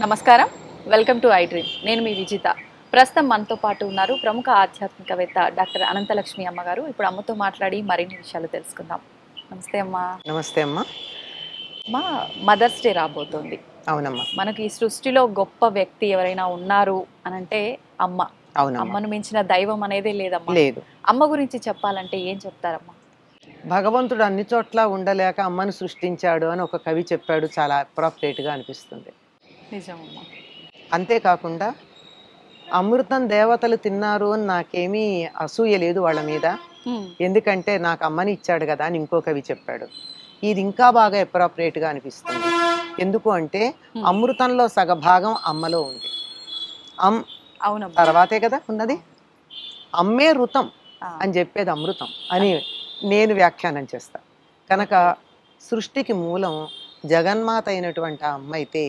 నమస్కారం, welcome to I dream. నేను మీ విజిత. ప్రస్తుతం మనతో పాటు ఉన్నారు ప్రముఖ ఆధ్యాత్మికవేత్త డాక్టర్ అనంతలక్ష్మి అమ్మగారు. ఇప్పుడు అమ్మతో మాట్లాడి మరిన్ని విషయాలు తెలుసుకుందాం. నమస్తే అమ్మా. నమస్తే అమ్మా. మా మదర్స్ డే రాబోతోంది. అవునమ్మా. మనకి ఈ సృష్టిలో గొప్ప వ్యక్తి ఎవరైనా ఉన్నారు అని అంటే అమ్మ. అమ్మను మించిన దైవం అనేదే లేదమ్మా. లేదు. అమ్మ గురించి చెప్పాలంటే ఏం చెప్తారమ్మా? భగవంతుడు అన్ని చోట్ల ఉండలేక అమ్మను సృష్టించాడు అని ఒక కవి చెప్పాడు. చాలా అప్రాప్రియేట్గా అనిపిస్తుంది. నిజమమ్మా. అంతేకాకుండా అమృతం దేవతలు తిన్నారు అని నాకేమీ అసూయ లేదు వాళ్ళ మీద. ఎందుకంటే నాకు అమ్మని ఇచ్చాడు కదా అని ఇంకో కవి చెప్పాడు. ఇది ఇంకా బాగా అప్రాప్రియేట్గా అనిపిస్తుంది. ఎందుకు అంటే అమృతంలో సగభాగం అమ్మలో ఉంది. తర్వాతే కదా ఉన్నది. అమ్మే ఋతం అని చెప్పేది అమృతం అని నేను వ్యాఖ్యానం చేస్తా. కనుక సృష్టికి మూలం జగన్మాత అయినటువంటి ఆ అమ్మ అయితే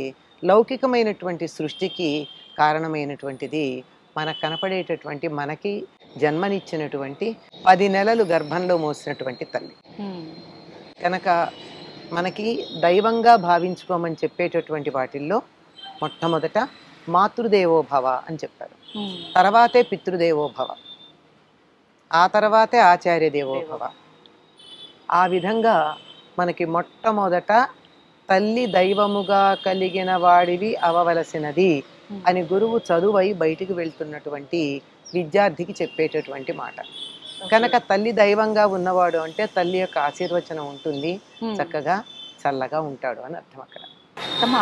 లౌకికమైనటువంటి సృష్టికి కారణమైనటువంటిది మనకు కనపడేటటువంటి మనకి జన్మనిచ్చినటువంటి 10 నెలలు గర్భంలో మోసినటువంటి తల్లి. కనుక మనకి దైవంగా భావించుకోమని చెప్పేటటువంటి వాటిల్లో మొట్టమొదట మాతృదేవోభవ అని చెప్పారు. తర్వాతే పితృదేవోభవ, ఆ తర్వాతే ఆచార్య దేవోభవ. ఆ విధంగా మనకి మొట్టమొదట తల్లి దైవముగా కలిగిన వాడివి అవవలసినది అని గురువు చదువై బయటికి వెళ్తున్నటువంటి విద్యార్థికి చెప్పేటటువంటి మాట. కనుక తల్లి దైవంగా ఉన్నవాడు అంటే తల్లి యొక్క ఆశీర్వచనం ఉంటుంది, చక్కగా చల్లగా ఉంటాడు అని అర్థం. అక్కడ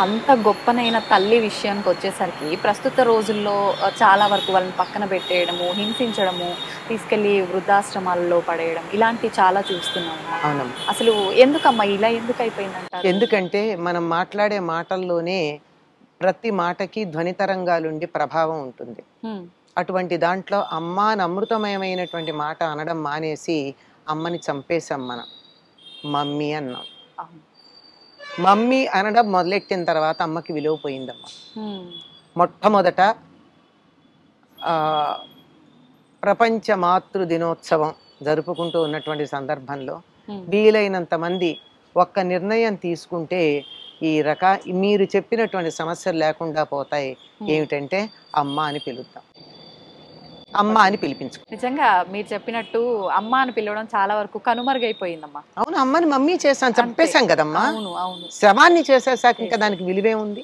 అంత గొప్పనైన తల్లి విషయానికి వచ్చేసరికి ప్రస్తుత రోజుల్లో చాలా వరకు వాళ్ళని పక్కన పెట్టేయడము, హింసించడము, తీసుకెళ్లి వృద్ధాశ్రమాలలో పడేయడం ఇలాంటి చాలా చూస్తున్నాము. అవునమ్మా. అసలు ఎందుకమ్మా ఇలా ఎందుకు అయిపోయిందంటారు? ఎందుకంటే మనం మాట్లాడే మాటల్లోనే ప్రతి మాటకి ధ్వని తరంగాలుండి ప్రభావం ఉంటుంది. అటువంటి దాంట్లో అమ్మ అని అమృతమయమైనటువంటి మాట అనడం మానేసి అమ్మని చంపేశాం మనం. మమ్మీ అన్నాం. మమ్మీ అనడం మొదలెట్టిన తర్వాత అమ్మకి విలువ పోయిందమ్మా. మొట్టమొదట ప్రపంచ మాతృ దినోత్సవం జరుపుకుంటూ ఉన్నటువంటి సందర్భంలో వీలైనంత మంది ఒక్క నిర్ణయం తీసుకుంటే మీరు చెప్పినటువంటి సమస్యలు లేకుండా పోతాయి. ఏమిటంటే అమ్మ అని పిలుద్దాం, అమ్మ అని పిలిపించుకో. నిజంగా మీరు చెప్పినట్టు అమ్మ అని పిలవడం చాలా వరకు కనుమరుగైపోయిందమ్మా. అవును, అమ్మని మమ్మీ చేసాం, చంపేశాం కదమ్మా. శవాన్ని చేసేసాక ఇంకా దానికి విలువే ఉంది.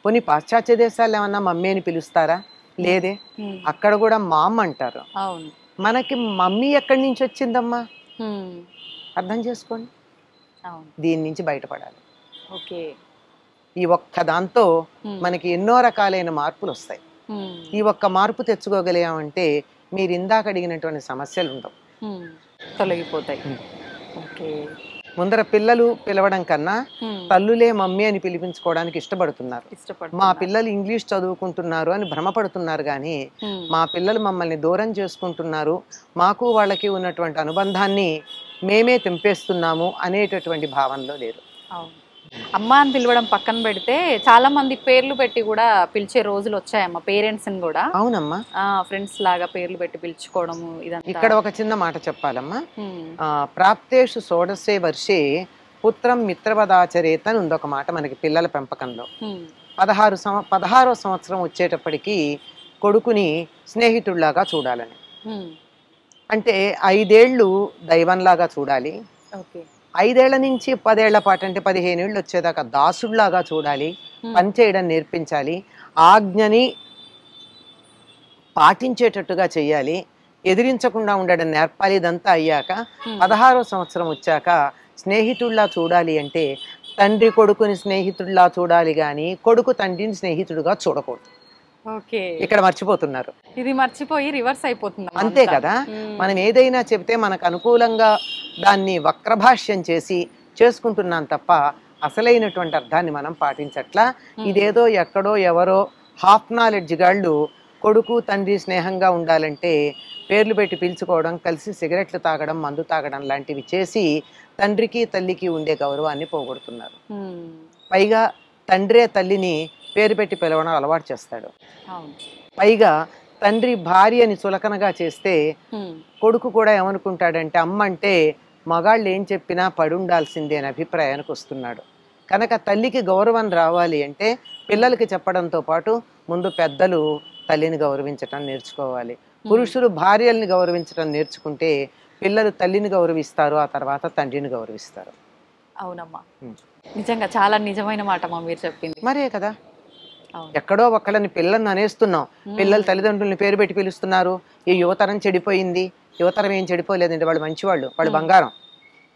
పోనీ పాశ్చాత్య దేశాలు ఏమన్నా మమ్మీ అని పిలుస్తారా? లేదే. అక్కడ కూడా మా అమ్మ అంటారు. మనకి మమ్మీ ఎక్కడి నుంచి వచ్చిందమ్మా? అర్థం చేసుకోండి. దీని నుంచి బయటపడాలి. ఈ ఒక్క దాంతో మనకి ఎన్నో రకాలైన మార్పులు వస్తాయి. ఈ ఒక్క మార్పు తెచ్చుకోగలిగామంటే మీరు ఇందాక అడిగినటువంటి సమస్యలు ఉండవు, తొలగిపోతాయి. ముందర పిల్లలు పిలవడం కన్నా తల్లులే మమ్మీ అని పిలిపించుకోవడానికి ఇష్టపడుతున్నారు. మా పిల్లలు ఇంగ్లీష్ చదువుకుంటున్నారు అని భ్రమపడుతున్నారు, కానీ మా పిల్లలు మమ్మల్ని దూరం చేసుకుంటున్నారు, మాకు వాళ్ళకి ఉన్నటువంటి అనుబంధాన్ని మేమే తెంపేస్తున్నాము అనేటటువంటి భావనలో లేరు. అమ్మ అని పిలవడం పక్కన పెడితే చాలా మంది పేర్లు పెట్టి కూడా పిలిచే రోజులు వచ్చాయమ్మ. పేరెంట్స్ ని కూడా. అవునమ్మా. ఫ్రెండ్స్ లాగా పేర్లు పెట్టి పిలుచుకోవడము. ఇక్కడ ఒక చిన్న మాట చెప్పాలమ్మా. ప్రాప్తేషు షోడశే వర్షే పుత్రం మిత్రవదాచరేత్ అని ఉంది ఒక మాట మనకి పిల్లల పెంపకంలో. 16వ సంవత్సరం వచ్చేటప్పటికి కొడుకుని స్నేహితుడిలాగా చూడాలని, అంటే 5 ఏళ్ళు దైవంలాగా చూడాలి, 5 ఏళ్ల నుంచి 10 ఏళ్ల పాటు అంటే 15 ఏళ్ళు వచ్చేదాకా దాసుడిలాగా చూడాలి, పనిచేయడం నేర్పించాలి, ఆజ్ఞని పాటించేటట్టుగా చెయ్యాలి, ఎదిరించకుండా ఉండడం నేర్పాలి. ఇదంతా అయ్యాక 16వ సంవత్సరం వచ్చాక స్నేహితుడిలా చూడాలి అంటే తండ్రి కొడుకుని స్నేహితుడిలా చూడాలి, కానీ కొడుకు తండ్రిని స్నేహితుడిగా చూడకూడదు. ఇక్కడ మర్చిపోతున్నారు. ఇది మర్చిపోయి రివర్స్ అయిపోతుంది. అంతే కదా. మనం ఏదైనా చెబితే మనకు అనుకూలంగా దాన్ని వక్రభాష్యం చేసి చేసుకుంటున్నాం తప్ప అసలైనటువంటి అర్థాన్ని మనం పాటించట్లా. ఇదేదో ఎక్కడో ఎవరో హాఫ్ నాలెడ్జ్ గాళ్ళు కొడుకు తండ్రి స్నేహంగా ఉండాలంటే పేర్లు పెట్టి పిలుచుకోవడం, కలిసి సిగరెట్లు తాగడం, మందు తాగడం లాంటివి చేసి తండ్రికి తల్లికి ఉండే గౌరవాన్ని పోగొడుతున్నారు. పైగా తండ్రే తల్లిని పేరు పెట్టి పిలవడం అలవాటు చేస్తాడు. పైగా తండ్రి భార్యని చులకనగా చేస్తే కొడుకు కూడా ఏమనుకుంటాడంటే అమ్మ అంటే మగాళ్ళు ఏం చెప్పినా పడుండాల్సిందే అని అభిప్రాయానికి వస్తున్నాడు. కనుక తల్లికి గౌరవం రావాలి అంటే పిల్లలకి చెప్పడంతో పాటు ముందు పెద్దలు తల్లిని గౌరవించటం నేర్చుకోవాలి. పురుషులు భార్యల్ని గౌరవించటం నేర్చుకుంటే పిల్లలు తల్లిని గౌరవిస్తారు, ఆ తర్వాత తండ్రిని గౌరవిస్తారు. అవునమ్మా, నిజంగా చాలా నిజమైన మాట మా మీరు చెప్పింది. మరే కదా, ఎక్కడో ఒక్కళ్ళని పిల్లల్ని అనేస్తున్నాం, పిల్లలు తల్లిదండ్రులని పేరు పెట్టి పిలుస్తున్నారు. ఈ యువతరం చెడిపోయింది. యువతరం ఏం చెడిపోలేదండి, వాళ్ళు మంచివాళ్ళు, వాళ్ళు బంగారం.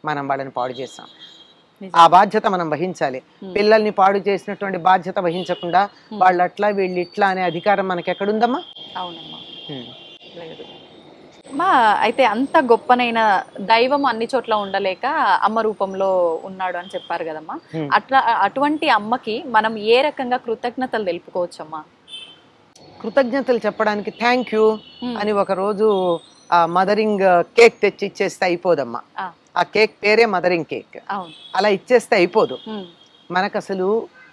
మనం వాళ్ళని పాడు చేస్తాం. ఆ బాధ్యత మనం వహించాలి. పిల్లల్ని పాడు చేసినటువంటి బాధ్యత వహించకుండా వాళ్ళు అట్లా వీళ్ళు ఇట్లా అనే అధికారం మనకి ఎక్కడుందమ్మా? అవునమ్మా, లేదు. మా అయితే అంత గొప్పనైన దైవం అన్ని చోట్ల ఉండలేక అమ్మ రూపంలో ఉన్నాడు అని చెప్పారు కదమ్మా. అటువంటి అమ్మకి మనం ఏ రకంగా కృతజ్ఞతలు తెలుపుకోవచ్చమ్మా? కృతజ్ఞతలు చెప్పడానికి థ్యాంక్ యూ అని ఒక రోజు మదరింగ్ కేక్ తెచ్చి ఇచ్చేస్తే అయిపోదమ్మా. ఆ కేక్ పేరే మదరింగ్ కేక్. అలా ఇచ్చేస్తే అయిపోదు. మనకు అసలు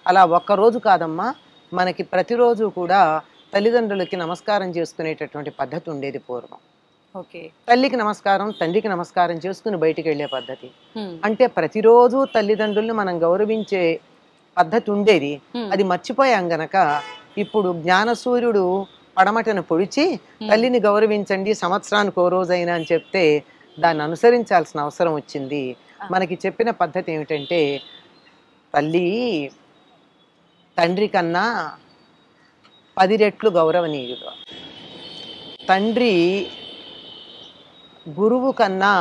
అలా ఒక్కరోజు కాదమ్మా, మనకి ప్రతిరోజు కూడా తల్లిదండ్రులకి నమస్కారం చేసుకునేటటువంటి పద్ధతి ఉండేది పూర్వం. తల్లికి నమస్కారం, తండ్రికి నమస్కారం చేసుకుని బయటికి వెళ్ళే పద్ధతి. అంటే ప్రతిరోజు తల్లిదండ్రుల్ని మనం గౌరవించే పద్ధతి ఉండేది. అది మర్చిపోయాం గనక ఇప్పుడు జ్ఞానసూర్యుడు పడమటను పొడిచి తల్లిని గౌరవించండి సంవత్సరానికి ఓ రోజైనా అని చెప్తే దాన్ని అనుసరించాల్సిన అవసరం వచ్చింది. మనకి చెప్పిన పద్ధతి ఏమిటంటే, తల్లి తండ్రి కన్నా 10 రెట్లు గౌరవనీయుడు, తండ్రి గురువు కన్నా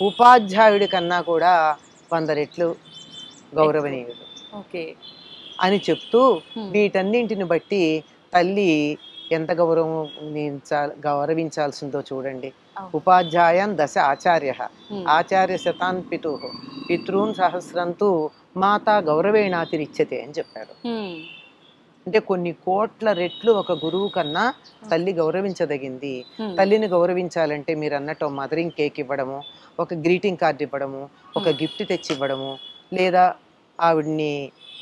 ఉపాధ్యాయుడి కన్నా కూడా 100 రెట్లు గౌరవనీయుడు అని చెప్తూ, వీటన్నింటిని బట్టి తల్లి ఎంత గౌరవించాల్సిందో చూడండి. ఉపాధ్యాయాన్ దశ ఆచార్య, ఆచార్య శతాన్ పితృన్ సహస్రంతు మాతా గౌరవేణాతిరిచ్యతే అని చెప్పారు. అంటే కొన్ని కోట్ల రెట్లు ఒక గురువు కన్నా తల్లి గౌరవించదగింది. తల్లిని గౌరవించాలంటే మీరు అన్నట్టు మదరింగ్ కేక్ ఇవ్వడము, ఒక గ్రీటింగ్ కార్డు ఇవ్వడము, ఒక గిఫ్ట్ తెచ్చి ఇవ్వడము, లేదా ఆవిడ్ని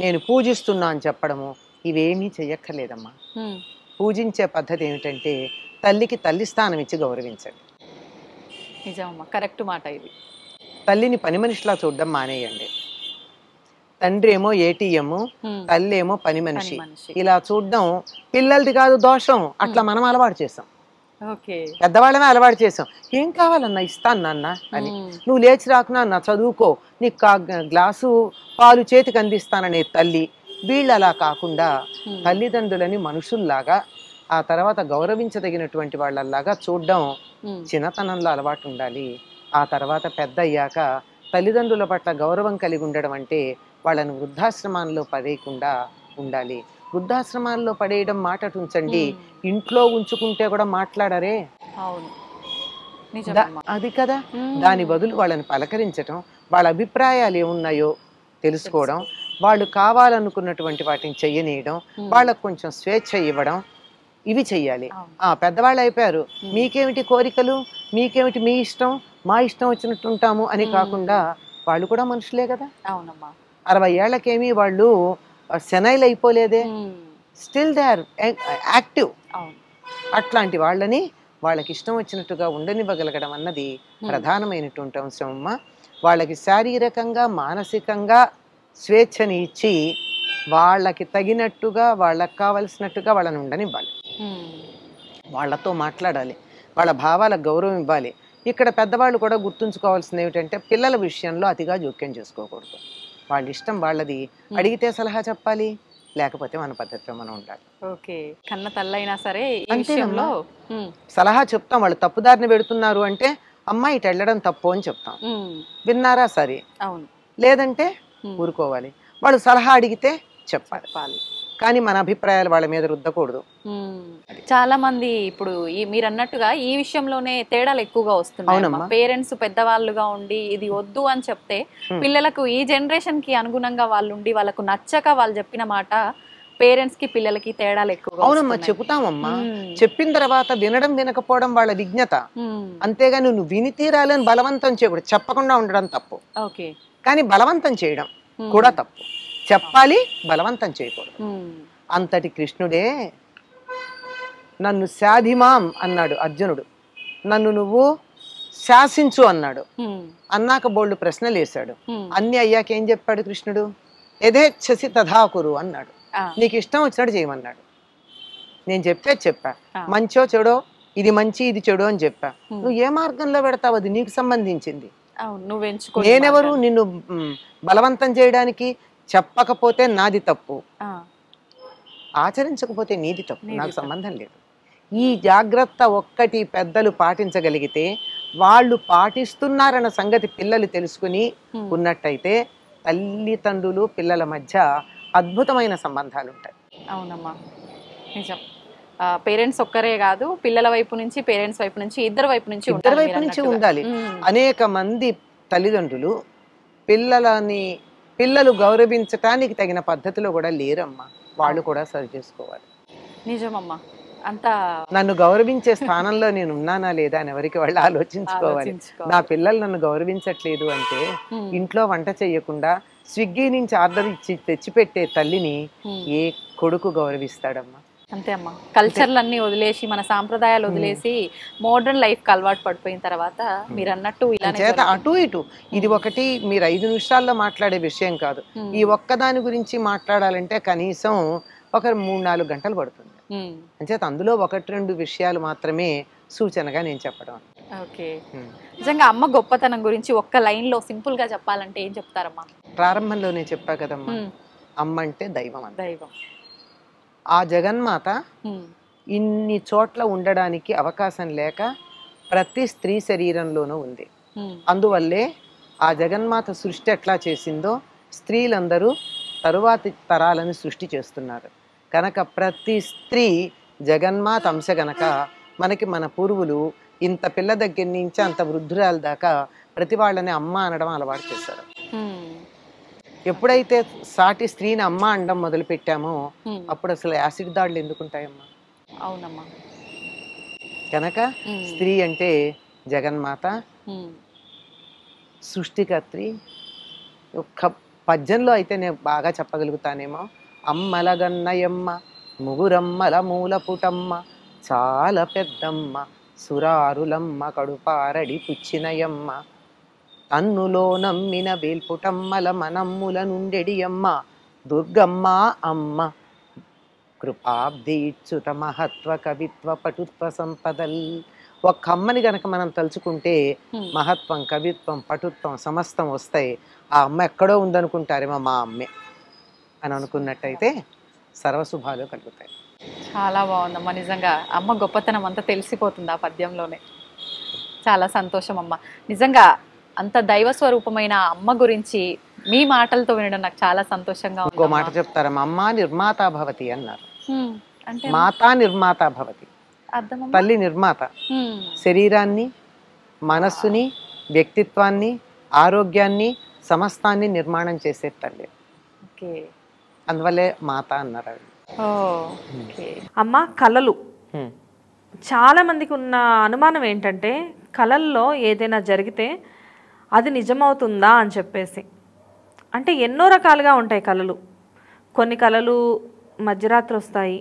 నేను పూజిస్తున్నా అని చెప్పడము, ఇవేమీ చెయ్యక్కర్లేదమ్మా. పూజించే పద్ధతి ఏమిటంటే తల్లికి తల్లి స్థానం ఇచ్చి గౌరవించండి. నిజమమ్మా, కరెక్ట్ మాట ఇది. తల్లిని పని మనిషిలా చూడడం మానేయండి. తండ్రి ఏమో ఏటీఎం, తల్లి ఏమో పని మనిషి, ఇలా చూడడం పిల్లలది కాదు దోషం. అట్లా మనం అలవాటు చేసాం, పెద్దవాళ్ళమే అలవాటు చేసాం. ఏం కావాలన్నా ఇస్తాను నాన్న అని, నువ్వు లేచి రాకున్నా అన్న చదువుకో, నీకు గ్లాసు పాలు చేతికి అందిస్తాననే తల్లి. వీళ్ళు అలా కాకుండా తల్లిదండ్రులని మనుషుల్లాగా, ఆ తర్వాత గౌరవించదగినటువంటి వాళ్ళలాగా చూడడం చిన్నతనంలో అలవాటు ఉండాలి. ఆ తర్వాత పెద్ద అయ్యాక తల్లిదండ్రుల పట్ల గౌరవం కలిగి ఉండడం అంటే వాళ్ళని వృద్ధాశ్రమాల్లో పడేయకుండా ఉండాలి. వృద్ధాశ్రమాల్లో పడేయడం మాట ఉంచండి, ఇంట్లో ఉంచుకుంటే కూడా మాట్లాడరే, అది కదా. దాని బదులు వాళ్ళని పలకరించటం, వాళ్ళ అభిప్రాయాలు ఏమున్నాయో తెలుసుకోవడం, వాళ్ళు కావాలనుకున్నటువంటి వాటిని చెయ్యనీయడం, వాళ్ళకు కొంచెం స్వేచ్ఛ ఇవ్వడం, ఇవి చెయ్యాలి. పెద్దవాళ్ళు అయిపోయారు, మీకేమిటి కోరికలు, మీకేమిటి మీ ఇష్టం, మా ఇష్టం వచ్చినట్టు ఉంటాము అని కాకుండా వాళ్ళు కూడా మనుషులే కదా. 60 ఏళ్లకేమీ వాళ్ళు సెనైల్ అయిపోలేదే, స్టిల్ దే ఆర్ యాక్టివ్. అట్లాంటి వాళ్ళని వాళ్ళకి ఇష్టం వచ్చినట్టుగా ఉండనివ్వగలగడం అన్నది ప్రధానమైనటువంటి అంశం అమ్మ. వాళ్ళకి శారీరకంగా మానసికంగా స్వేచ్ఛని ఇచ్చి వాళ్ళకి తగినట్టుగా వాళ్ళకి కావలసినట్టుగా వాళ్ళని ఉండనివ్వాలి. వాళ్ళతో మాట్లాడాలి, వాళ్ళ భావాలకు గౌరవం ఇవ్వాలి. ఇక్కడ పెద్దవాళ్ళు కూడా గుర్తుంచుకోవాల్సింది ఏమిటంటే పిల్లల విషయంలో అతిగా జోక్యం చేసుకోకూడదు. వాళ్ళ ఇష్టం వాళ్ళది, అడిగితే సలహా చెప్పాలి, లేకపోతే మన పద్ధతిలో మనం ఉండాలి. కన్న తల్లైనా సరే ఈ విషయంలో సలహా చెప్తాం. వాళ్ళు తప్పుదారిని పెడుతున్నారు అంటే అమ్మా ఇటు వెళ్ళడం తప్పు అని చెప్తాం, విన్నారా సరే, లేదంటే ఊరుకోవాలి. వాళ్ళు సలహా అడిగితే చెప్పాలి, కానీ మన అభిప్రాయాలు వాళ్ళ మీద రుద్దకూడదు. చాలా మంది ఇప్పుడు మీరు అన్నట్టుగా ఈ విషయంలోనే తేడాలు ఎక్కువగా వస్తున్నాయి. పేరెంట్స్ పెద్దవాళ్ళుగా ఉండి ఇది వద్దు అని చెప్తే పిల్లలకు ఈ జనరేషన్ కి అనుగుణంగా వాళ్ళు ఉండి వాళ్ళకు నచ్చక వాళ్ళు చెప్పిన మాట పేరెంట్స్ కి పిల్లలకి తేడాలు ఎక్కువ. అవునమ్మా, చెబుతామమ్మా. చెప్పిన తర్వాత వినడం వినకపోవడం వాళ్ళ విజ్ఞత, అంతేగాని నువ్వు విని తీరాలని బలవంతం చేయకూడదు. చెప్పకుండా ఉండడం తప్పు, కానీ బలవంతం చేయడం కూడా తప్పు. చెప్పాలి, బలవంతం చేయకూడదు. అంతటి కృష్ణుడే నన్ను శాధిమాం అన్నాడు అర్జునుడు. నన్ను నువ్వు శాసించు అన్నాడు. ఉమ్, అన్నాక బోల్డు ప్రశ్నలు వేశాడు. ఉమ్, అన్ని అయ్యాక ఏం చెప్పాడు కృష్ణుడు? యథేచ్ఛసి తథాకురు అన్నాడు. ఆ, నీకు ఇష్టం వచ్చినట్టు చేయమన్నాడు. నేను చెప్పా. ఆ, మంచో చెడో, ఇది మంచి ఇది చెడు అని చెప్పా. ఉమ్, నువ్వు ఏ మార్గంలో పెడతావు అది నీకు సంబంధించింది. అవును, నువ్వు ఎంచుకో. నేనెవరు నిన్ను బలవంతం చేయడానికి? చెప్పకపోతే నాది తప్పు, ఆ, ఆచరించకపోతే నీది తప్పు, నీది నాకు తప్పు. సంబంధం లేదు. ఈ జాగ్రత్త ఒక్కటి పెద్దలు పాటించగలిగితే, వాళ్ళు పాటిస్తున్నారన్న సంగతి పిల్లలు తెలుసుకుని ఉమ్, ఉన్నట్టయితే తల్లిదండ్రులు పిల్లల మధ్య అద్భుతమైన సంబంధాలు ఉంటాయి. అవునమ్మా, నిజం. పేరెంట్స్ ఒక్కరే కాదు, పిల్లల వైపు నుంచి, పేరెంట్స్ వైపు నుంచి, ఇద్దరు వైపు నుంచి ఇద్దరి ఉండాలి వైపు మీరు నుంచి అన్నట్టుగా. ఉండాలి. ఉమ్, అనేక మంది తల్లిదండ్రులు పిల్లలు గౌరవించటానికి తగిన పద్ధతిలో కూడా లేరమ్మా. వాళ్ళు కూడా సరి చేసుకోవాలి. నిజమమ్మా. అంత నన్ను గౌరవించే స్థానంలో నేను ఉన్నానా లేదా అని ఎవరికి వాళ్ళు ఆలోచించుకోవాలి. నా పిల్లలు నన్ను గౌరవించట్లేదు అంటే ఉమ్, ఇంట్లో వంట చేయకుండా స్విగ్గీ నుంచి ఆర్డర్ ఇచ్చి తెచ్చిపెట్టే తల్లిని ఉమ్, ఏ కొడుకు గౌరవిస్తాడమ్మా? అంతే అమ్మా. కల్చర్లన్నీ వదిలేసి, మన సాంప్రదాయాలు వదిలేసి మోడర్న్ లైఫ్ కి అలవాటు పడిపోయిన తర్వాత మీరు అన్నట్టు ఇలానే చేత జరుగుతుంది. అటు ఇటు ఇది ఒకటి మీరు 5 నిమిషాల్లో మాట్లాడే విషయం కాదు. ఉమ్, ఈ ఒక్కదాని గురించి మాట్లాడాలంటే కనీసం ఒక 3-4 గంటలు పడుతుంది. ఉమ్, అంచేత అందులో 1-2 విషయాలు మాత్రమే సూచనగా నేను చెప్పడం. ఓకే. నిజంగా అమ్మ గొప్పతనం గురించి ఒక్క లైన్ లో సింపుల్ గా చెప్పాలంటే ఏం చెప్తారమ్మా? ప్రారంభంలోనే చెప్పా కదమ్మా, ఉమ్, అమ్మ అంటే దైవం అని. దైవం. ఆ జగన్మాత ఉమ్, ఇన్ని చోట్ల ఉండడానికి అవకాశం లేక ప్రతి స్త్రీ శరీరంలోనూ ఉంది. ఉమ్, అందువల్లే ఆ జగన్మాత సృష్టి ఎట్లా చేసిందో స్త్రీలందరూ తరువాతి తరాలను సృష్టి చేస్తున్నారు. కనుక ప్రతి స్త్రీ జగన్మాత అంశ గనక మనకి మన పూర్వులు ఇంత పిల్ల దగ్గర నుంచి అంత వృద్ధురాల దాకా ప్రతి వాళ్ళని అమ్మ అనడం అలవాటు చేశారు. ఉమ్, ఎప్పుడైతే సాటి స్త్రీని అమ్మ అనడం మొదలు పెట్టామో ఉమ్, అప్పుడు అసలు యాసిడ్ దాడులు ఎందుకుంటాయమ్మా? అవునమ్మా. కనుక ఉమ్, స్త్రీ అంటే జగన్మాత, ఉమ్, సృష్టికర్త్రి. ఒక్క పద్యంలో అయితే నేను బాగా చెప్పగలుగుతానేమో. అమ్మలగన్నయమ్మ ముగురమ్మల మూల పుటమ్మ చాలా పెద్దమ్మ సురారులమ్మ కడుపారడి పుచ్చినయమ్మ తన్నులో నమ్మిన వేల్పుటమ్మల మనమ్ముల నుండెడియమ్మ దుర్గమ్మ అమ్మ కృపాబ్ది ఇచ్చుత మహత్వ కవిత్వ పటుత్వ సంపదల్. ఒక్క అమ్మని గనక మనం తలుచుకుంటే ఉమ్, మహత్వం, కవిత్వం, పటుత్వం సమస్తం వస్తాయి. ఆ అమ్మ ఎక్కడో ఉందనుకుంటారేమో, మా అమ్మే అని అనుకున్నట్టయితే సర్వశుభాలు కలుగుతాయి. చాలా బాగుందమ్మా. నిజంగా అమ్మ గొప్పతనం అంతా తెలిసిపోతుంది ఆ పద్యంలోనే. చాలా సంతోషం అమ్మ. నిజంగా అంత దైవ స్వరూపమైన అమ్మ గురించి మీ మాటలతో వినడం నాకు చాలా సంతోషంగా ఉంది. ఇంకో మాట చెప్తారమ్మా, అమ్మ నిర్మాత భవతి అన్నారు. అంటే మాతా నిర్మాత భవతి. అర్థమమ్మా? తల్లి నిర్మాత, ఉమ్, శరీరాన్ని, మనస్సుని, వ్యక్తిత్వాన్ని, ఆరోగ్యాన్ని, సమస్తాన్ని నిర్మాణం చేసే తల్లి. ఓకే. అందువల్లే మాత అన్నారు ఆవిడ. ఓ, ఓకే. అమ్మ కళలు హ్మ్. చాలా మందికి ఉన్న అనుమానం ఏంటంటే కళల్లో ఏదైనా జరిగితే అది నిజమవుతుందా అని చెప్పేసి. అంటే ఎన్నో రకాలుగా ఉంటాయి కళలు. కొన్ని కళలు మధ్యరాత్రి వస్తాయి,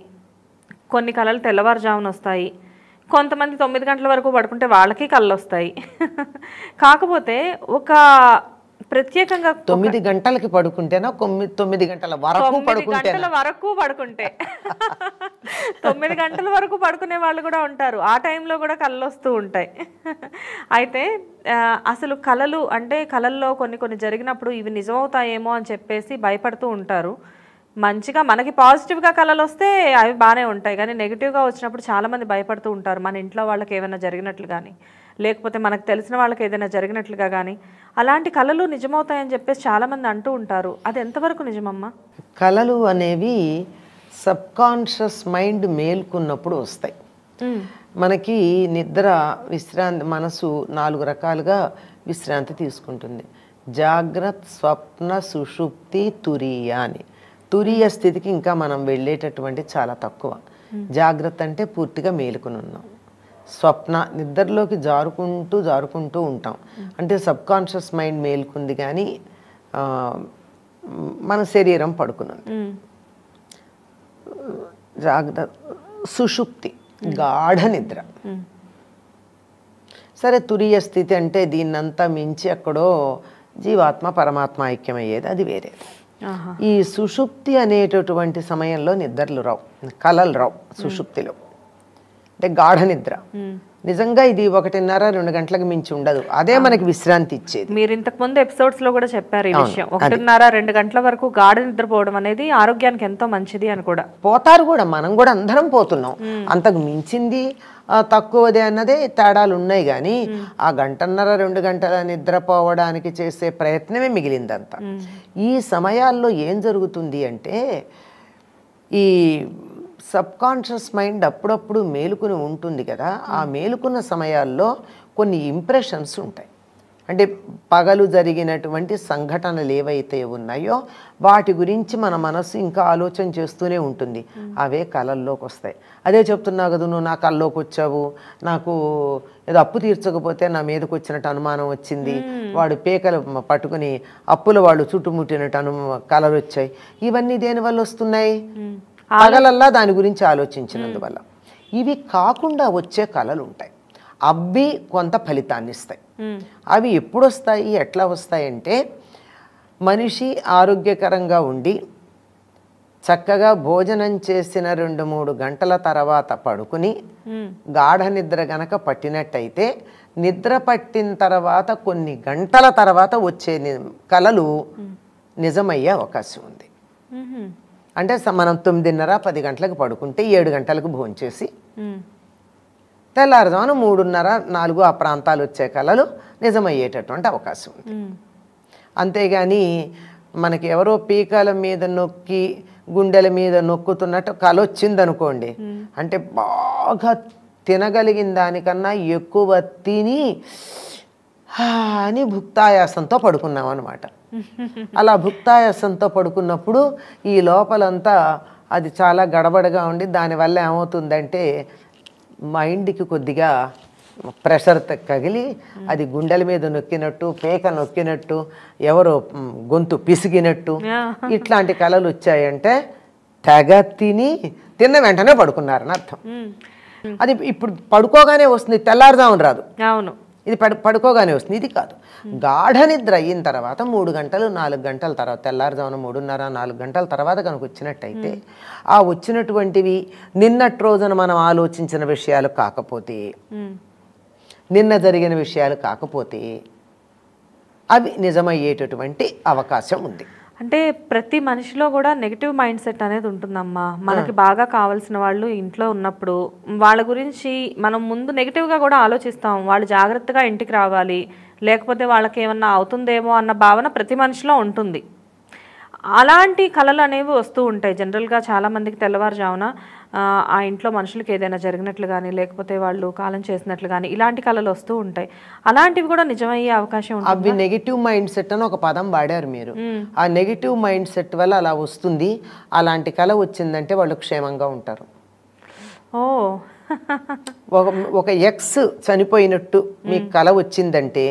కొన్ని కళలు తెల్లవారుజామున వస్తాయి, కొంతమంది 9 గంటల వరకు పడుకుంటే వాళ్ళకి కళ్ళు వస్తాయి. కాకపోతే ఒక ప్రత్యేకంగా 9 గంటలకి పడుకుంటేనా 9 గంటల వరకు 9 పడుకుంటే గంటల వరకు పడుకుంటే 9 గంటల వరకు పడుకునే వాళ్ళు కూడా ఉంటారు. ఆ టైంలో కూడా కళ్ళు వస్తూ ఉంటాయి. అయితే అసలు కళలు అంటే కళల్లో కొన్ని జరిగినప్పుడు ఇవి నిజమవుతాయేమో అని చెప్పేసి భయపడుతూ ఉంటారు. మంచిగా మనకి పాజిటివ్గా కళలు వస్తే అవి బాగానే ఉంటాయి, కానీ నెగిటివ్గా వచ్చినప్పుడు చాలామంది భయపడుతూ ఉంటారు. మన ఇంట్లో వాళ్ళకి ఏమైనా జరిగినట్లు కానీ, లేకపోతే మనకు తెలిసిన వాళ్ళకి ఏదైనా జరిగినట్లుగా కానీ, అలాంటి కళలు నిజమవుతాయని చెప్పేసి చాలామంది అంటూ ఉంటారు. అది ఎంతవరకు నిజమమ్మా? కళలు అనేవి సబ్కాన్షియస్ మైండ్ మేల్కున్నప్పుడు వస్తాయి. మనకి నిద్ర విశ్రాంతి, మనసు 4 రకాలుగా విశ్రాంతి తీసుకుంటుంది. జాగ్రత్త, స్వప్న, సుషుప్తి, తురీయ అని. తురీయ స్థితికి ఇంకా మనం వెళ్ళేటటువంటి చాలా తక్కువ. జాగ్రత్త అంటే పూర్తిగా మేలుకుని ఉన్నాం. స్వప్న నిద్రలోకి జారుకుంటూ ఉంటాం, అంటే సబ్కాన్షియస్ మైండ్ మేలుకుంది కానీ మన శరీరం పడుకున్నది. జాగ్రత్త, సుషుప్తి గాఢ నిద్ర. సరే తురీయ స్థితి అంటే దీన్నంతా మించి ఎక్కడో జీవాత్మ పరమాత్మ ఐక్యమయ్యేది, అది వేరే. ఈ సుషుప్తి అనేటటువంటి సమయంలో నిద్రలు రావు, కలలు రావు సుషుప్తిలో, అంటే గాఢ నిద్ర. నిజంగా ఇది 1:30-2 గంటలకు మించి ఉండదు, అదే మనకి విశ్రాంతి ఇచ్చేది. మీరు ఇంతకు ముందు ఎపిసోడ్స్ లో కూడా చెప్పారు ఈ విషయం, 1:30-2 గంటల వరకు గాఢ నిద్రపోవడం అనేది ఆరోగ్యానికి ఎంతో మంచిది అని కూడా. పోతారు కూడా, మనం కూడా అందరం పోతున్నాం. అంతకు మించింది తక్కువదే అన్నదే తేడాలు ఉన్నాయి, కానీ ఆ 1:30-2 గంటల నిద్రపోవడానికి చేసే ప్రయత్నమే మిగిలిందంతా. ఈ సమయాల్లో ఏం జరుగుతుంది అంటే ఈ సబ్కాన్షియస్ మైండ్ అప్పుడప్పుడు మేలుకుని ఉంటుంది కదా, ఆ మేలుకున్న సమయాల్లో కొన్ని ఇంప్రెషన్స్ ఉంటాయి. అంటే పగలు జరిగినటువంటి సంఘటనలు ఏవైతే ఉన్నాయో వాటి గురించి మన మనసు ఇంకా ఆలోచన చేస్తూనే ఉంటుంది, అవే కళల్లోకి వస్తాయి. అదే చెప్తున్నా కదా, నువ్వు నా కల్లోకి వచ్చావు, నాకు ఏదో అప్పు తీర్చకపోతే నా మీదకి వచ్చినట్టు అనుమానం వచ్చింది, వాడు పేకలు పట్టుకుని అప్పుల వాళ్ళు చుట్టుముట్టినట్టు కళలు వచ్చాయి. ఇవన్నీ దేనివల్ల వస్తున్నాయి? పగలల్లా దాని గురించి ఆలోచించినందువల్ల. ఇవి కాకుండా వచ్చే కళలు ఉంటాయి, అవి కొంత ఫలితాన్ని ఇస్తాయి. అవి ఎప్పుడు వస్తాయి, ఎట్లా వస్తాయంటే మనిషి ఆరోగ్యకరంగా ఉండి చక్కగా భోజనం చేసిన 2-3 గంటల తర్వాత పడుకుని గాఢ నిద్ర గనక పట్టినట్టయితే నిద్ర పట్టిన తర్వాత కొన్ని గంటల తర్వాత వచ్చే కళలు నిజమయ్యే అవకాశం ఉంది. అంటే మనం 9:30-10 గంటలకు పడుకుంటే 7 గంటలకు భోంచేసి తెల్లారుజామున 3:30-4 ఆ ప్రాంతాలు వచ్చే కళలు నిజమయ్యేటటువంటి అవకాశం ఉంది. అంతేగాని మనకి ఎవరో పీకల మీద నొక్కి గుండెల మీద నొక్కుతున్నట్టు కళ వచ్చిందనుకోండి, అంటే బాగా తినగలిగిన దానికన్నా ఎక్కువ తిని అని భుక్తాయాసంతో పడుకున్నాం అన్నమాట. అలా భుక్తాయాసంతో పడుకున్నప్పుడు ఈ లోపలంతా అది చాలా గడబడగా ఉండి దానివల్ల ఏమవుతుందంటే మైండ్కి కొద్దిగా ప్రెషర్ తగిలి అది గుండెల మీద నొక్కినట్టు, పేక నొక్కినట్టు, ఎవరో గొంతు పిసిగినట్టు ఇట్లాంటి కళలు వచ్చాయంటే తెగ తిన్న వెంటనే పడుకున్నారని అర్థం. అది ఇప్పుడు పడుకోగానే వస్తుంది, తెల్లారుజామున రాదు. అవును, ఇది పడుకోగానే వస్తుంది. ఇది కాదు, గాఢ నిద్ర అయిన తర్వాత 3 గంటలు 4 గంటల తర్వాత, తెల్లారుజామున 3:30-4 గంటల తర్వాత కనుక వచ్చినట్టయితే ఆ వచ్చినటువంటివి నిన్నటి రోజున మనం ఆలోచించిన విషయాలు కాకపోతే, నిన్న జరిగిన విషయాలు కాకపోతే అవి నిజమయ్యేటటువంటి అవకాశం ఉంది. అంటే ప్రతి మనిషిలో కూడా నెగిటివ్ మైండ్ సెట్ అనేది ఉంటుందమ్మా. మనకి బాగా కావాల్సిన వాళ్ళు ఇంట్లో ఉన్నప్పుడు వాళ్ళ గురించి మనం ముందు నెగిటివ్గా కూడా ఆలోచిస్తాం, వాళ్ళు జాగ్రత్తగా ఇంటికి రావాలి, లేకపోతే వాళ్ళకి ఏమన్నా అవుతుందేమో అన్న భావన ప్రతి మనిషిలో ఉంటుంది. అలాంటి కళలు అనేవి వస్తూ ఉంటాయి జనరల్గా చాలామందికి. తెల్లవారుజామున ఆ ఇంట్లో మనుషులకి ఏదైనా జరిగినట్లు కానీ, లేకపోతే వాళ్ళు కాలం చేసినట్లు కానీ ఇలాంటి కళలు వస్తూ ఉంటాయి. అలాంటివి కూడా నిజమయ్యే అవకాశం ఉంటుంది. అవి నెగిటివ్ మైండ్ సెట్ అని ఒక పదం వాడారు మీరు. ఆ నెగిటివ్ మైండ్ సెట్ వల్ల అలా వస్తుంది. అలాంటి కళ వచ్చిందంటే వాళ్ళు క్షేమంగా ఉంటారు. ఓ ఒక ఎక్స్ చనిపోయినట్టు మీకు కళ వచ్చిందంటే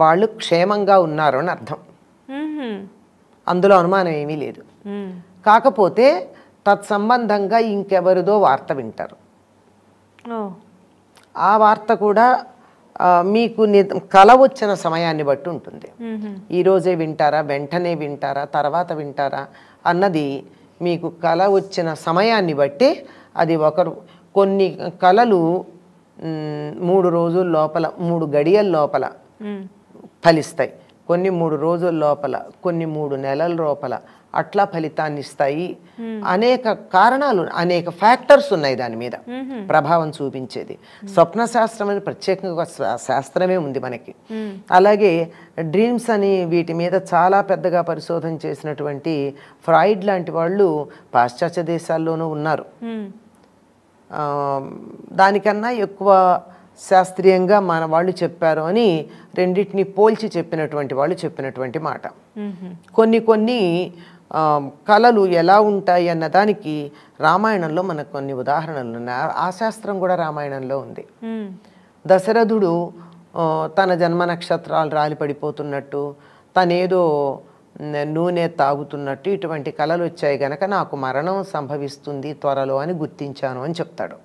వాళ్ళు క్షేమంగా ఉన్నారు అని అర్థం. అందులో అనుమానం ఏమీ లేదు. కాకపోతే తత్సంబంధంగా ఇంకెవరిదో వార్త వింటారు. ఆ వార్త కూడా మీకు కళ వచ్చిన సమయాన్ని బట్టి ఉంటుంది. ఈరోజే వింటారా, వెంటనే వింటారా, తర్వాత వింటారా అన్నది మీకు కళ వచ్చిన సమయాన్ని బట్టి అది ఒకరు. కొన్ని కళలు 3 రోజుల లోపల, 3 గడియల లోపల ఫలిస్తాయి, కొన్ని 3 రోజుల లోపల, కొన్ని 3 నెలల లోపల అట్లా ఫలితాన్ని ఇస్తాయి. అనేక కారణాలు, అనేక ఫ్యాక్టర్స్ ఉన్నాయి దాని మీద ప్రభావం చూపించేది. స్వప్న శాస్త్రం అని ప్రత్యేకంగా శాస్త్రమే ఉంది మనకి. అలాగే డ్రీమ్స్ అని వీటి మీద చాలా పెద్దగా పరిశోధన చేసినటువంటి ఫ్రాయిడ్ లాంటి వాళ్ళు పాశ్చాత్య దేశాల్లోనూ ఉన్నారు. దానికన్నా ఎక్కువ శాస్త్రీయంగా మన వాళ్ళు చెప్పారు అని రెండింటిని పోల్చి చెప్పినటువంటి వాళ్ళు చెప్పినటువంటి మాట. కొన్ని కళలు ఎలా ఉంటాయి అన్నదానికి రామాయణంలో మనకు కొన్ని ఉదాహరణలు ఉన్నాయి. ఆ శాస్త్రం కూడా రామాయణంలో ఉంది. దశరథుడు తన జన్మ నక్షత్రాలు రాలి పడిపోతున్నట్టు, తనేదో నూనె తాగుతున్నట్టు ఇటువంటి కళలు వచ్చాయి గనక నాకు మరణం సంభవిస్తుంది త్వరలో అని గుర్తించాను అని చెప్తాడు.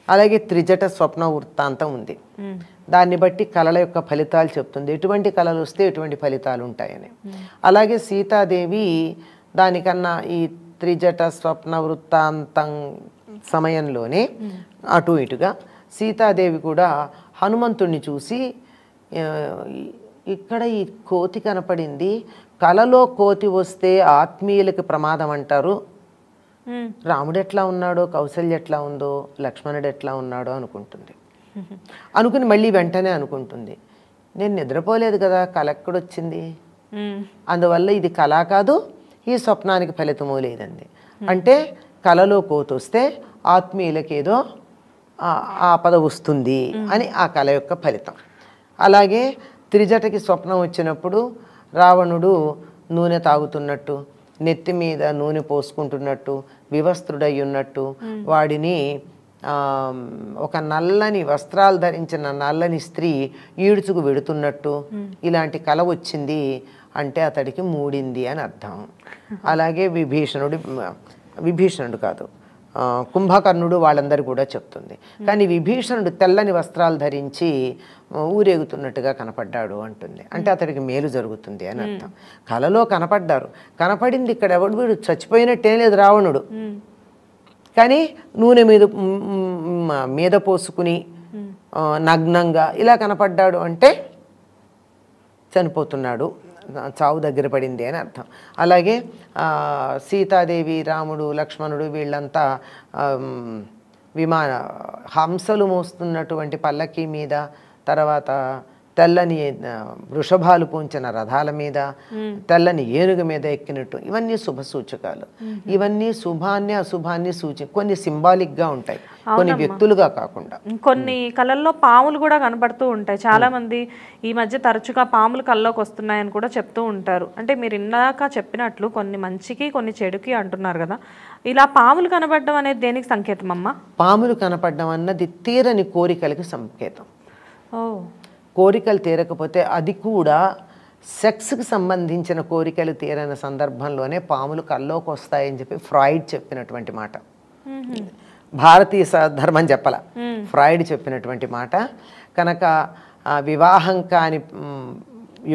అలాగే త్రిజట స్వప్న వృత్తాంతం ఉంది. దాన్ని బట్టి కళల యొక్క ఫలితాలు చెప్తుంది, ఎటువంటి కళలు వస్తే ఎటువంటి ఫలితాలు ఉంటాయని. అలాగే సీతాదేవి దానికన్నా ఈ త్రిజట స్వప్న వృత్తాంతం సమయంలోనే అటు ఇటుగా సీతాదేవి కూడా హనుమంతుణ్ణి చూసి ఇక్కడ ఈ కోతి కనపడింది, కలలో కోతి వస్తే ఆత్మీయులకి ప్రమాదం అంటారు, రాముడు ఎట్లా ఉన్నాడో, కౌసల్య ఎట్లా ఉందో, లక్ష్మణుడు ఎట్లా ఉన్నాడో అనుకుంటుంది. అనుకుని మళ్ళీ వెంటనే అనుకుంటుంది, నేను నిద్రపోలేదు కదా, కళ ఎక్కడొచ్చింది, అందువల్ల ఇది కళ కాదు, ఈ స్వప్నానికి ఫలితమూ లేదండి. అంటే కళలో కోతి వస్తే ఆత్మీయులకేదో ఆపద వస్తుంది అని ఆ కళ యొక్క ఫలితం. అలాగే త్రిజటకి స్వప్నం వచ్చినప్పుడు రావణుడు నూనె తాగుతున్నట్టు, నెత్తి మీద నూనె పోసుకుంటున్నట్టు, వివస్త్రుడై ఉన్నట్టు, వాడిని ఒక నల్లని వస్త్రాలు ధరించిన నల్లని స్త్రీ ఈడ్చుకు వెడుతున్నట్టు ఇలాంటి కళ వచ్చింది అంటే అతడికి మూడింది అని అర్థం. అలాగే విభీషణుడు కాదు, కుంభకర్ణుడు వాళ్ళందరూ కూడా చెప్తుంది. కానీ విభీషణుడు తెల్లని వస్త్రాలు ధరించి ఊరేగుతున్నట్టుగా కనపడ్డాడు అంటుంది, అంటే అతడికి మేలు జరుగుతుంది అని అర్థం. కలలో కనపడ్డారు, కనపడింది ఇక్కడ ఎవడు, వీడు చచ్చిపోయినట్టేం లేదు రావణుడు, కానీ నూనె మీద పోసుకుని నగ్నంగా ఇలా కనపడ్డాడు అంటే చనిపోతున్నాడు, చావు దగ్గర పడింది అని అర్థం. అలాగే సీతాదేవి, రాముడు, లక్ష్మణుడు వీళ్ళంతా హంసలు మోస్తున్నటువంటి పల్లకి మీద, తర్వాత తెల్లని వృషభాలు పూంచిన రథాల మీద, తెల్లని ఏనుగు మీద ఎక్కినట్టు, ఇవన్నీ శుభ సూచకాలు. ఇవన్నీ శుభాన్ని అశుభాన్ని కొన్ని సింబాలిక్గా ఉంటాయి, కొన్ని వ్యక్తులుగా కాకుండా. కొన్ని కళల్లో పాములు కూడా కనబడుతూ ఉంటాయి. చాలా మంది ఈ మధ్య తరచుగా పాములు కళ్ళలోకి వస్తున్నాయని కూడా చెప్తూ ఉంటారు. అంటే మీరు ఇందాక చెప్పినట్లు కొన్ని మంచికి కొన్ని చెడుకి అంటున్నారు కదా, ఇలా పాములు కనబడడం అనేది దేనికి సంకేతం అమ్మా? పాములు కనపడడం అన్నది తీరని కోరికలకి సంకేతం. కోరికలు తీరకపోతే అది కూడా సెక్స్కి సంబంధించిన కోరికలు తీరని సందర్భంలోనే పాములు కల్లోకి వస్తాయని చెప్పి ఫ్రాయిడ్ చెప్పినటువంటి మాట. భారతీయ ధర్మం చెప్పాల, ఫ్రాయిడ్ చెప్పినటువంటి మాట. కనుక వివాహం కాని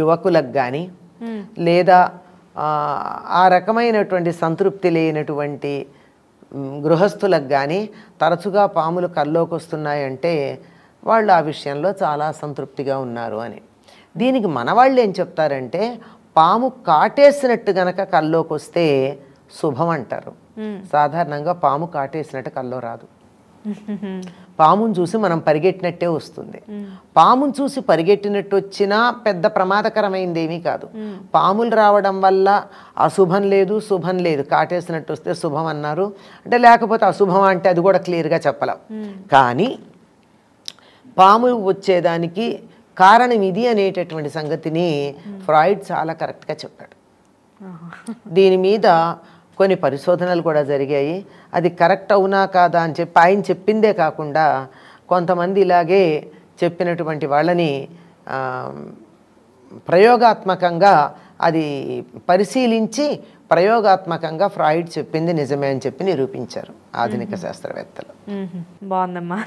యువకులకు కానీ లేదా ఆ రకమైనటువంటి సంతృప్తి లేనటువంటి గృహస్థులకు కానీ తరచుగా పాములు కల్లోకి వస్తున్నాయంటే వాళ్ళు ఆ విషయంలో చాలా సంతృప్తిగా ఉన్నారు అని. దీనికి మన వాళ్ళు ఏం చెప్తారంటే, పాము కాటేసినట్టు గనక కల్లోకి వస్తే శుభం అంటారు. సాధారణంగా పాము కాటేసినట్టు కల్లో రాదు, పామును చూసి మనం పరిగెట్టినట్టే వస్తుంది. పామును చూసి పరిగెట్టినట్టు వచ్చినా పెద్ద ప్రమాదకరమైంది ఏమీ కాదు. పాములు రావడం వల్ల అశుభం లేదు, శుభం లేదు. కాటేసినట్టు వస్తే శుభం అన్నారు అంటే, లేకపోతే అశుభం అంటే అది కూడా క్లియర్గా చెప్పలేం. కానీ పాములు వచ్చేదానికి కారణం ఇది అనేటటువంటి సంగతిని ఫ్రాయిడ్ చాలా కరెక్ట్గా చెప్పాడు. దీని మీద కొన్ని పరిశోధనలు కూడా జరిగాయి. అది కరెక్ట్ అవునా కాదా అని చెప్పి ఆయన చెప్పిందే కాకుండా కొంతమంది ఇలాగే చెప్పినటువంటి వాళ్ళని ప్రయోగాత్మకంగా అది పరిశీలించి ప్రయోగాత్మకంగా ఫ్రాయిడ్ చెప్పింది నిజమే అని చెప్పి నిరూపించారు ఆధునిక శాస్త్రవేత్తలు. బాగుందమ్మా,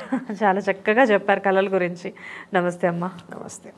చాలా చక్కగా చెప్పారు కళల గురించి. నమస్తే అమ్మా. నమస్తే.